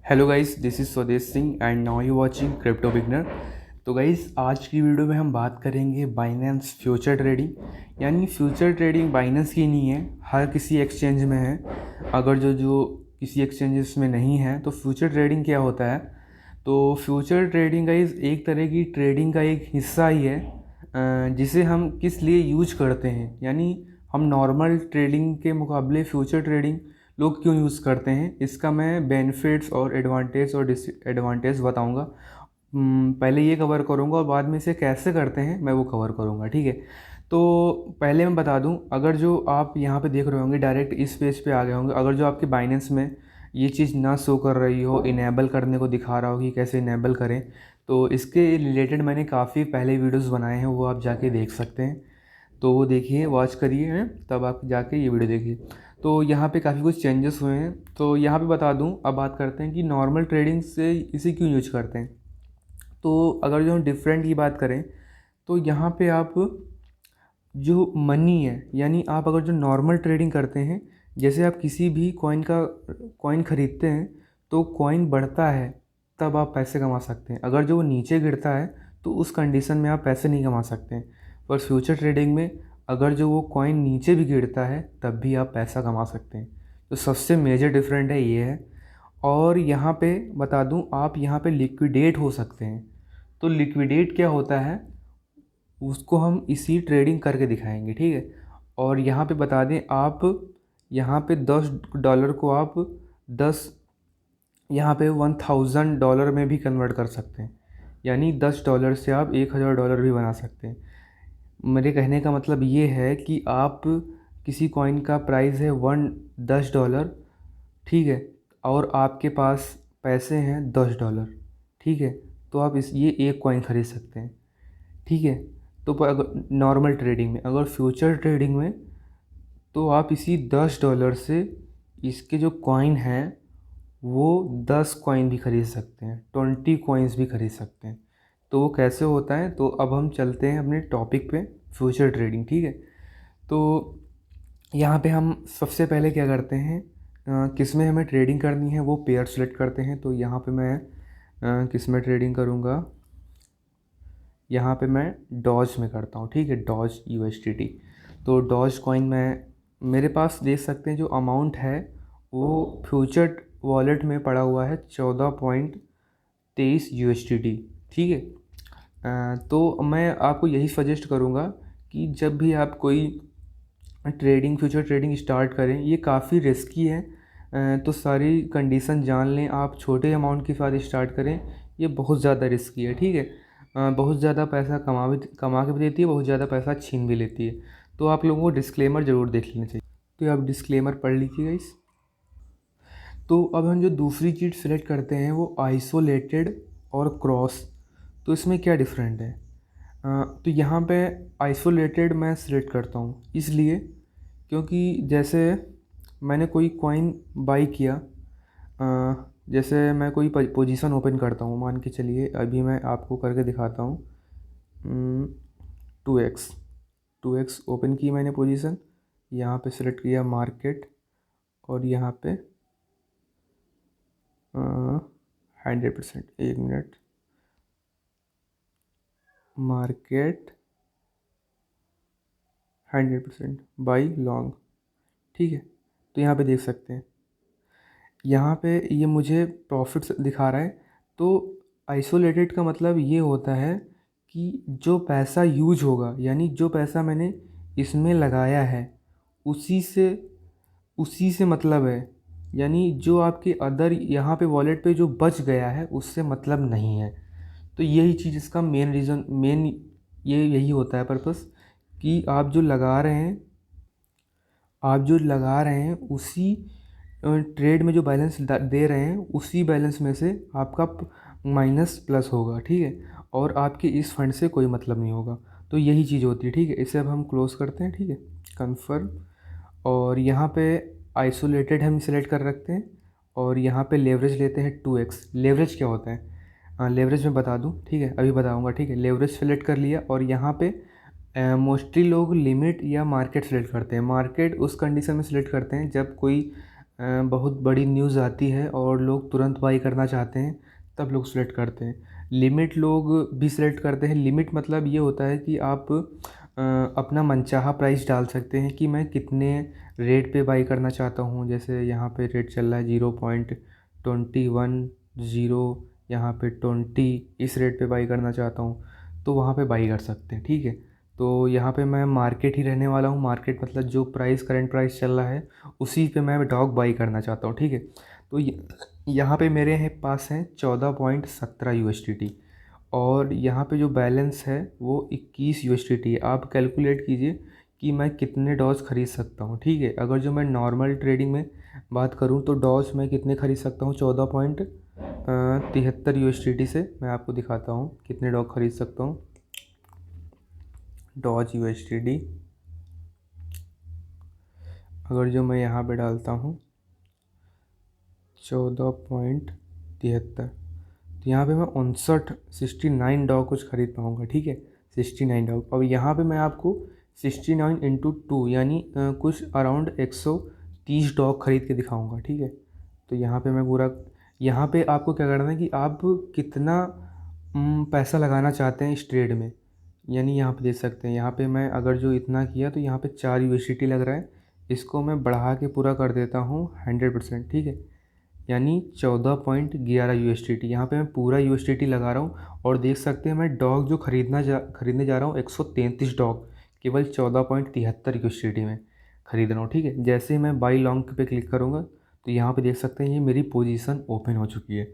Hello guys, this is स्वदेश Singh and now you watching crypto beginner. तो guys, आज की वीडियो में हम बात करेंगे बाइनेंस फ्यूचर ट्रेडिंग। यानी फ्यूचर ट्रेडिंग बाइनेंस की नहीं है, हर किसी एक्सचेंज में है। अगर जो किसी एक्सचेंजेस में नहीं है तो फ्यूचर ट्रेडिंग क्या होता है। तो फ्यूचर ट्रेडिंग गाइस एक तरह की ट्रेडिंग का एक हिस्सा ही है, जिसे हम किस लिए यूज करते हैं। यानी हम नॉर्मल ट्रेडिंग के मुकाबले फ्यूचर ट्रेडिंग लोग क्यों यूज़ करते हैं, इसका मैं बेनिफिट्स और एडवांटेज और डिसएडवांटेज बताऊंगा। पहले ये कवर करूंगा और बाद में इसे कैसे करते हैं मैं वो कवर करूंगा, ठीक है। तो पहले मैं बता दूं, अगर जो आप यहाँ पे देख रहे होंगे डायरेक्ट इस पेज पे आ गए होंगे, अगर जो आपके बाइनेंस में ये चीज़ ना शो कर रही हो, इनेबल करने को दिखा रहा हो कि कैसे इनेबल करें, तो इसके रिलेटेड मैंने काफ़ी पहले वीडियोस बनाए हैं, वो आप जाके देख सकते हैं। तो वो देखिए, वॉच करिए हैं, तब आप जाके ये वीडियो देखिए। तो यहाँ पे काफ़ी कुछ चेंजेस हुए हैं। तो यहाँ पे बता दूँ, अब बात करते हैं कि नॉर्मल ट्रेडिंग से इसे क्यों यूज करते हैं। तो अगर जो हम डिफरेंट की बात करें तो यहाँ पे आप जो मनी है, यानी आप अगर जो नॉर्मल ट्रेडिंग करते हैं, जैसे आप किसी भी कॉइन ख़रीदते हैं तो कॉइन बढ़ता है तब आप पैसे कमा सकते हैं। अगर जो वो नीचे गिरता है तो उस कंडीशन में आप पैसे नहीं कमा सकते हैं। पर फ्यूचर ट्रेडिंग में अगर जो वो कॉइन नीचे भी गिरता है तब भी आप पैसा कमा सकते हैं। तो सबसे मेजर डिफरेंट है ये है। और यहाँ पे बता दूँ, आप यहाँ पे लिक्विडेट हो सकते हैं। तो लिक्विडेट क्या होता है उसको हम इसी ट्रेडिंग करके दिखाएंगे, ठीक है। और यहाँ पे बता दें, आप यहाँ पे $10 को आप 10 यहाँ पे $1000 में भी कन्वर्ट कर सकते हैं। यानी $10 से आप $1000 भी बना सकते हैं। मेरे कहने का मतलब ये है कि आप किसी कॉइन का प्राइस है $10, ठीक है, और आपके पास पैसे हैं $10, ठीक है, तो आप ये एक कॉइन ख़रीद सकते हैं, ठीक है। तो अगर नॉर्मल ट्रेडिंग में, अगर फ्यूचर ट्रेडिंग में, तो आप इसी $10 से इसके जो कॉइन हैं वो 10 कॉइन भी ख़रीद सकते हैं, 20 कॉइन्स भी ख़रीद सकते हैं। तो वो कैसे होता है, तो अब हम चलते हैं अपने टॉपिक पे, फ्यूचर ट्रेडिंग, ठीक है। तो यहाँ पे हम सबसे पहले क्या करते हैं, किस में हमें ट्रेडिंग करनी है वो पेयर सेलेक्ट करते हैं। तो यहाँ पे मैं किस में ट्रेडिंग करूँगा, यहाँ पे मैं डॉज में करता हूँ, ठीक है, डॉज USDT। तो डॉज कॉइन में मेरे पास देख सकते हैं जो अमाउंट है वो फ्यूचर वॉलेट में पड़ा हुआ है 14.23 USDT, ठीक है। तो मैं आपको यही सजेस्ट करूँगा कि जब भी आप कोई फ्यूचर ट्रेडिंग स्टार्ट करें, ये काफ़ी रिस्की है। तो सारी कंडीशन जान लें, आप छोटे अमाउंट के साथ स्टार्ट करें, ये बहुत ज़्यादा रिस्की है, ठीक है। बहुत ज़्यादा पैसा कमा के भी देती है, बहुत ज़्यादा पैसा छीन भी लेती है। तो आप लोगों को डिस्क्लेमर ज़रूर देख लेना चाहिए। तो ये आप डिस्क्लेमर पढ़ लीजिएगा इस। तो अब हम जो दूसरी चीज़ सेलेक्ट करते हैं वो आइसोलेटेड और क्रॉस। तो इसमें क्या डिफरेंट है, तो यहाँ पे आइसोलेटेड मैं सिलेक्ट करता हूँ इसलिए क्योंकि जैसे मैंने कोई कॉइन बाई किया, जैसे मैं कोई पोजीशन ओपन करता हूँ, मान के चलिए अभी मैं आपको करके दिखाता हूँ। 2x ओपन की मैंने पोजीशन, यहाँ पे सिलेक्ट किया मार्केट, और यहाँ पे 100%, एक मिनट, मार्केट 100% बाई लॉन्ग, ठीक है। तो यहाँ पे देख सकते हैं, यहाँ पे ये मुझे प्रॉफिट दिखा रहा है। तो आइसोलेटेड का मतलब ये होता है कि जो पैसा यूज होगा, यानी जो पैसा मैंने इसमें लगाया है उसी से मतलब है। यानी जो आपके अदर यहाँ पे वॉलेट पे जो बच गया है उससे मतलब नहीं है। तो यही चीज़ इसका मेन ये यही होता है पर्पस, कि आप जो लगा रहे हैं उसी ट्रेड में जो बैलेंस दे रहे हैं उसी बैलेंस में से आपका माइनस प्लस होगा, ठीक है, और आपके इस फंड से कोई मतलब नहीं होगा। तो यही चीज़ होती है, ठीक है। इसे अब हम क्लोज़ करते हैं, ठीक है, कन्फर्म। और यहाँ पे आइसोलेटेड हम सेलेक्ट कर रखते हैं, और यहाँ पे लेवरेज लेते हैं 2x। लेवरेज क्या होता है, लेवरेज में बता दूँ, ठीक है, अभी बताऊँगा, ठीक है। लेवरेज सेलेक्ट कर लिया, और यहाँ पे मोस्टली लोग लिमिट या मार्केट सेलेक्ट करते हैं। मार्केट उस कंडीशन में सेलेक्ट करते हैं जब कोई बहुत बड़ी न्यूज़ आती है और लोग तुरंत बाई करना चाहते हैं, तब लोग सेलेक्ट करते हैं। लिमिट लोग भी सेलेक्ट करते हैं। लिमिट मतलब ये होता है कि आप अपना मनचाहा प्राइस डाल सकते हैं कि मैं कितने रेट पे बाई करना चाहता हूँ। जैसे यहाँ पे रेट चल रहा है 0.21, यहाँ पे 20, इस रेट पे बाई करना चाहता हूँ तो वहाँ पे बाई कर सकते हैं, ठीक है। तो यहाँ पे मैं मार्केट ही रहने वाला हूँ। मार्केट मतलब जो प्राइस, करंट प्राइस चल रहा है उसी पे मैं डॉग बाई करना चाहता हूँ, ठीक है। तो यहाँ पे मेरे पास हैं 14.17 USDT और यहाँ पे जो बैलेंस है वो 21 USDT है। आप कैलकुलेट कीजिए कि मैं कितने डॉज ख़रीद सकता हूँ, ठीक है। अगर जो मैं नॉर्मल ट्रेडिंग में बात करूँ तो डॉज मैं कितने ख़रीद सकता हूँ, 14.73 USDT से। मैं आपको दिखाता हूँ कितने डॉग ख़रीद सकता हूँ। डॉज USDT अगर जो मैं यहाँ पे डालता हूँ 14.73, तो यहाँ पे मैं 69 डॉग कुछ ख़रीद पाऊँगा, ठीक है। 69 डॉग। और यहाँ पे मैं आपको 69 इंटू 2 यानी कुछ अराउंड 130 डॉग ख़रीद के दिखाऊँगा, ठीक है। तो यहाँ पे मैं पूरा, यहाँ पे आपको क्या करना है कि आप कितना पैसा लगाना चाहते हैं इस ट्रेड में, यानी यहाँ पे देख सकते हैं। यहाँ पे मैं अगर जो इतना किया तो यहाँ पे 4 USDT लग रहा है। इसको मैं बढ़ा के पूरा कर देता हूँ 100%, ठीक है। यानी 14.11 USDT। यहाँ पे मैं पूरा USDT लगा रहा हूँ और देख सकते हैं मैं डॉग जो खरीदने जा रहा हूँ 133 डॉग केवल 14.73 USDT में ख़रीद रहा हूँ, ठीक है। जैसे ही मैं बाई लॉन्ग पे क्लिक करूँगा तो यहाँ पे देख सकते हैं ये मेरी पोजीशन ओपन हो चुकी है।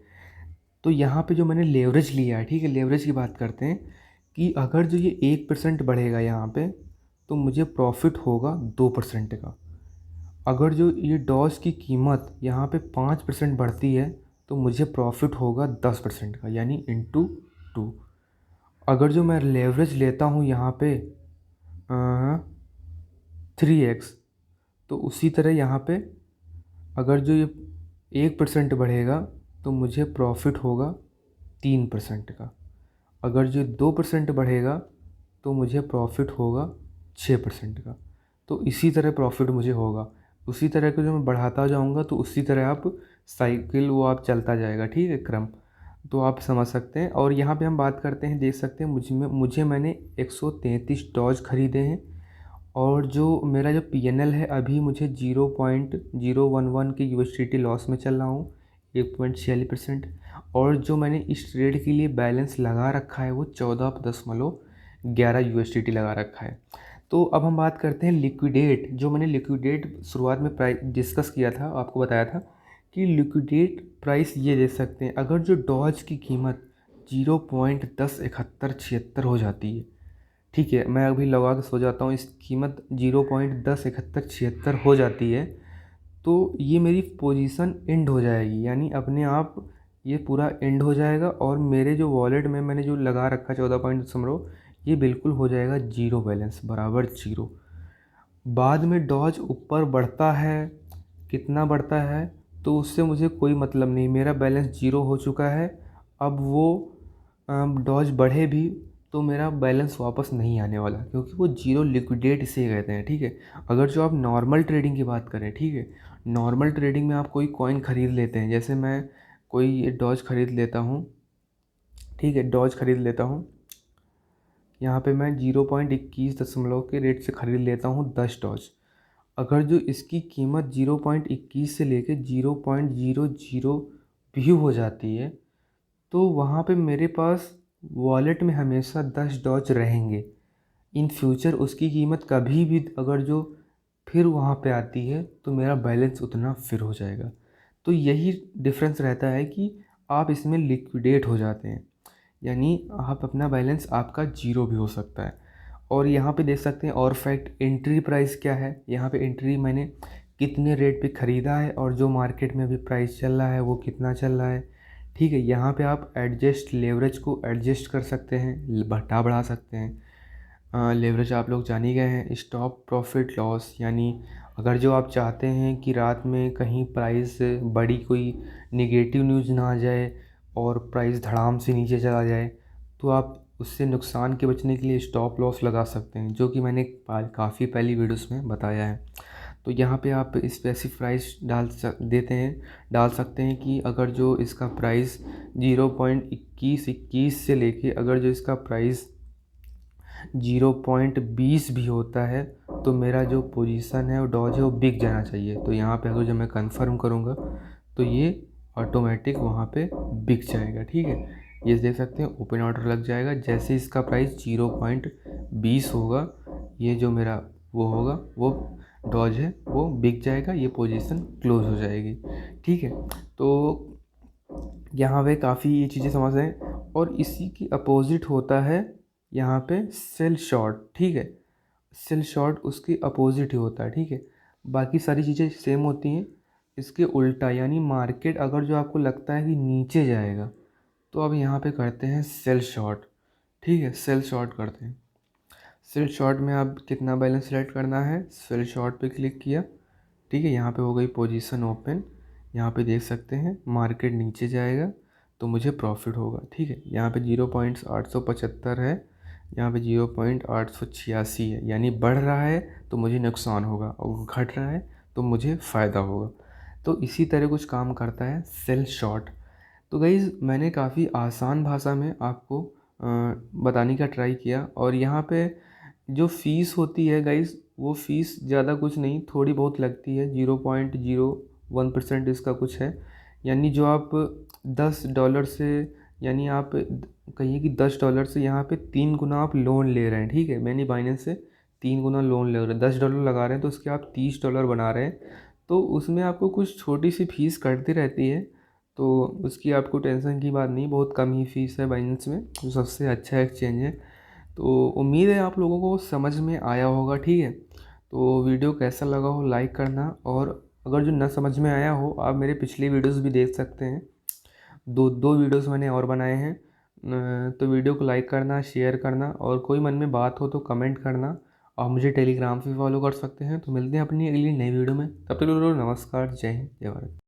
तो यहाँ पे जो मैंने लेवरेज लिया है, ठीक है, लेवरेज की बात करते हैं कि अगर जो ये 1% बढ़ेगा यहाँ पे तो मुझे प्रॉफिट होगा 2% का। अगर जो ये डॉज की कीमत यहाँ पे 5% बढ़ती है तो मुझे प्रॉफिट होगा 10% का, यानी इंटू 2। अगर जो मैं लेवरेज लेता हूँ यहाँ पे 3x, तो उसी तरह यहाँ पे अगर जो ये 1% बढ़ेगा तो मुझे प्रॉफिट होगा 3% का। अगर जो 2% बढ़ेगा तो मुझे प्रॉफिट होगा 6% का। तो इसी तरह प्रॉफिट मुझे होगा। उसी तरह को जो मैं बढ़ाता जाऊंगा तो उसी तरह आप साइकिल वो आप चलता जाएगा, ठीक है, क्रम। तो आप समझ सकते हैं। और यहाँ पे हम बात करते हैं, देख सकते हैं मैंने 133 डॉज खरीदे हैं और जो मेरा जो PNL है अभी मुझे 0.011 के USDT लॉस में चल रहा हूँ, 1.46%। और जो मैंने इस ट्रेड के लिए बैलेंस लगा रखा है वो 14.11 USDT लगा रखा है। तो अब हम बात करते हैं लिक्विडेट। जो मैंने लिक्विडेट शुरुआत में प्राइस डिस्कस किया था, आपको बताया था कि लिक्विडेट प्राइस ये देख सकते हैं। अगर जो डॉज की कीमत 0.107176 हो जाती है, ठीक है, मैं अभी लगा के सो जाता हूँ, इस कीमत 0.107176 हो जाती है तो ये मेरी पोजीशन एंड हो जाएगी, यानी अपने आप ये पूरा एंड हो जाएगा और मेरे जो वॉलेट में मैंने जो लगा रखा 14 ये बिल्कुल हो जाएगा जीरो बैलेंस, बराबर जीरो। बाद में डॉज ऊपर बढ़ता है, कितना बढ़ता है तो उससे मुझे कोई मतलब नहीं, मेरा बैलेंस जीरो हो चुका है। अब वो डॉज बढ़े भी तो मेरा बैलेंस वापस नहीं आने वाला, क्योंकि वो जीरो लिक्विडेट इसे कहते हैं, ठीक है। अगर जो आप नॉर्मल ट्रेडिंग की बात करें, ठीक है, नॉर्मल ट्रेडिंग में आप कोई कॉइन ख़रीद लेते हैं, जैसे मैं कोई डॉज ख़रीद लेता हूँ, ठीक है, डॉज ख़रीद लेता हूँ। यहाँ पे मैं 0.21 के रेट से ख़रीद लेता हूँ 10 डॉज। अगर जो इसकी कीमत 0.21 से लेके 0.00 भी हो जाती है तो वहाँ पे मेरे पास वॉलेट में हमेशा 10 डॉज रहेंगे। इन फ्यूचर उसकी कीमत कभी भी अगर जो फिर वहाँ पे आती है तो मेरा बैलेंस उतना फिर हो जाएगा। तो यही डिफरेंस रहता है कि आप इसमें लिक्विडेट हो जाते हैं, यानी आप अपना बैलेंस आपका जीरो भी हो सकता है। और यहाँ पे देख सकते हैं और फैक्ट, एंट्री प्राइस क्या है। यहाँ पे एंट्री मैंने कितने रेट पे ख़रीदा है और जो मार्केट में अभी प्राइस चल रहा है वो कितना चल रहा है, ठीक है। यहाँ पे आप एडजस्ट लेवरेज को एडजस्ट कर सकते हैं, घटा बढ़ा सकते हैं। लेवरेज आप लोग जान ही गए हैं, स्टॉप प्रॉफिट लॉस, यानी अगर जो आप चाहते हैं कि रात में कहीं प्राइस बड़ी कोई निगेटिव न्यूज़ ना आ जाए और प्राइस धड़ाम से नीचे चला जाए तो आप उससे नुकसान के बचने के लिए स्टॉप लॉस लगा सकते हैं, जो कि मैंने काफ़ी पहली वीडियोस में बताया है। तो यहाँ पे आप स्पेसिफिक प्राइस डाल सकते हैं कि अगर जो इसका प्राइस 0.21 से लेके अगर जो इसका प्राइस 0.20 भी होता है तो मेरा जो पोजीशन है वो डॉज है वो बिक जाना चाहिए। तो यहाँ पे अगर जब मैं कंफर्म करूँगा तो ये ऑटोमेटिक वहाँ पे बिक जाएगा। ठीक है, ये देख सकते हैं ओपन ऑर्डर लग जाएगा। जैसे इसका प्राइस 0.20 होगा ये जो मेरा वो होगा वो डॉज है वो बिक जाएगा, ये पोजीशन क्लोज हो जाएगी। ठीक है, तो यहाँ पे काफ़ी ये चीज़ें समझ रहे हैं। और इसी की अपोजिट होता है यहाँ पे सेल शॉर्ट। ठीक है, सेल शॉर्ट उसकी अपोजिट ही होता है। ठीक है, बाकी सारी चीज़ें सेम होती हैं, इसके उल्टा यानी मार्केट अगर जो आपको लगता है कि नीचे जाएगा तो अब यहाँ पे करते हैं सेल शॉर्ट। ठीक है, सेल शॉर्ट करते हैं। सेल शॉर्ट में आप कितना बैलेंस सेलेक्ट करना है, सेल शॉर्ट पे क्लिक किया। ठीक है, यहाँ पे हो गई पोजीशन ओपन। यहाँ पे देख सकते हैं मार्केट नीचे जाएगा तो मुझे प्रॉफिट होगा। ठीक है, यहाँ पे 0.875 है, यहाँ पे 0.886 है, यानी बढ़ रहा है तो मुझे नुकसान होगा और घट रहा है तो मुझे फ़ायदा होगा। तो इसी तरह कुछ काम करता है सेल शॉर्ट। तो गाइज़ मैंने काफ़ी आसान भाषा में आपको बताने का ट्राई किया। और यहाँ पे जो फ़ीस होती है गाइज़ वो फ़ीस ज़्यादा कुछ नहीं, थोड़ी बहुत लगती है, 0.01% इसका कुछ है। यानी जो आप $10 से यानी आप कहिए कि $10 से यहाँ पे 3 गुना आप लोन ले रहे हैं। ठीक है, मैंने बाइनेंस से 3 गुना लोन ले रहे हैं, $10 लगा रहे हैं तो उसके आप $30 बना रहे हैं। तो उसमें आपको कुछ छोटी सी फ़ीस कटती रहती है, तो उसकी आपको टेंशन की बात नहीं, बहुत कम ही फ़ीस है बाइनेंस में, जो सबसे अच्छा एक्सचेंज है। तो उम्मीद है आप लोगों को समझ में आया होगा। ठीक है, तो वीडियो कैसा लगा हो लाइक करना, और अगर जो ना समझ में आया हो आप मेरे पिछले वीडियोस भी देख सकते हैं, दो दो वीडियोस मैंने और बनाए हैं। तो वीडियो को लाइक करना, शेयर करना, और कोई मन में बात हो तो कमेंट करना। आप मुझे टेलीग्राम पे फॉलो कर सकते हैं। तो मिलते हैं अपनी अगली नई वीडियो में, तब तक के लिए नमस्कार, जय हिंद, जय भारत।